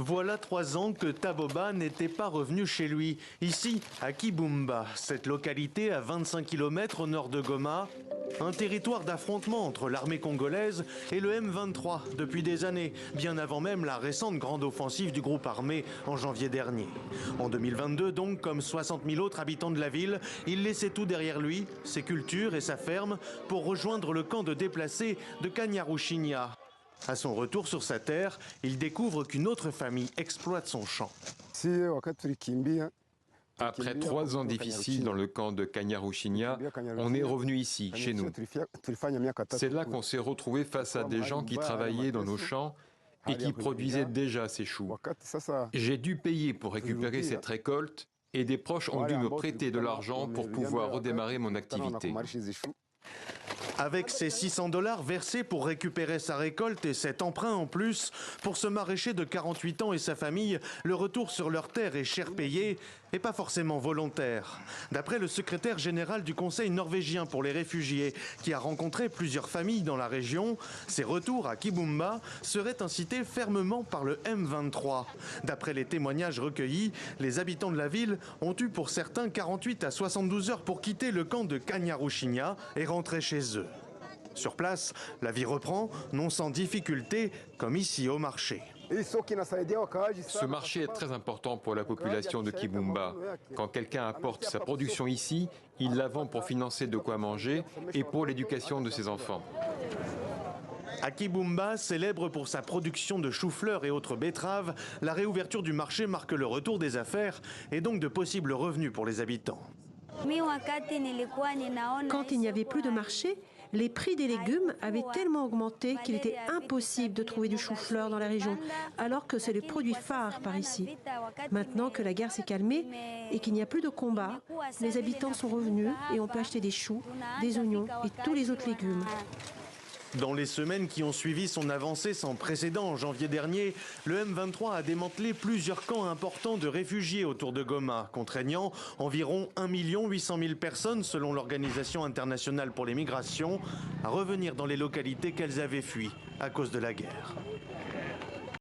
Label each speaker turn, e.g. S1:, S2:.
S1: Voilà 3 ans que Taboba n'était pas revenu chez lui, ici à Kibumba, cette localité à 25 km au nord de Goma, un territoire d'affrontement entre l'armée congolaise et le M23 depuis des années, bien avant même la récente grande offensive du groupe armé en janvier dernier. En 2022 donc, comme 60 000 autres habitants de la ville, il laissait tout derrière lui, ses cultures et sa ferme, pour rejoindre le camp de déplacés de Kanyaruchinya. À son retour sur sa terre, il découvre qu'une autre famille exploite son champ.
S2: Après 3 ans difficiles dans le camp de Kanyaruchinya, on est revenu ici, chez nous. C'est là qu'on s'est retrouvé face à des gens qui travaillaient dans nos champs et qui produisaient déjà ces choux. J'ai dû payer pour récupérer cette récolte et des proches ont dû me prêter de l'argent pour pouvoir redémarrer mon activité.
S1: Avec ces 600 $ versés pour récupérer sa récolte et cet emprunt en plus, pour ce maraîcher de 48 ans et sa famille, le retour sur leur terre est cher payé et pas forcément volontaire. D'après le secrétaire général du Conseil norvégien pour les réfugiés, qui a rencontré plusieurs familles dans la région, ces retours à Kibumba seraient incités fermement par le M23. D'après les témoignages recueillis, les habitants de la ville ont eu pour certains 48 à 72 heures pour quitter le camp de Kanyaruchinya et rentrer chez eux. Sur place, la vie reprend, non sans difficulté, comme ici au marché.
S2: Ce marché est très important pour la population de Kibumba. Quand quelqu'un apporte sa production ici, il la vend pour financer de quoi manger et pour l'éducation de ses enfants.
S1: À Kibumba, célèbre pour sa production de choux-fleurs et autres betteraves, la réouverture du marché marque le retour des affaires et donc de possibles revenus pour les habitants.
S3: Quand il n'y avait plus de marché, les prix des légumes avaient tellement augmenté qu'il était impossible de trouver du chou-fleur dans la région, alors que c'est le produit phare par ici. Maintenant que la guerre s'est calmée et qu'il n'y a plus de combat, les habitants sont revenus et on peut acheter des choux, des oignons et tous les autres légumes.
S1: Dans les semaines qui ont suivi son avancée sans précédent en janvier dernier, le M23 a démantelé plusieurs camps importants de réfugiés autour de Goma, contraignant environ 1 800 000 personnes, selon l'Organisation internationale pour les migrations, à revenir dans les localités qu'elles avaient fuies à cause de la guerre.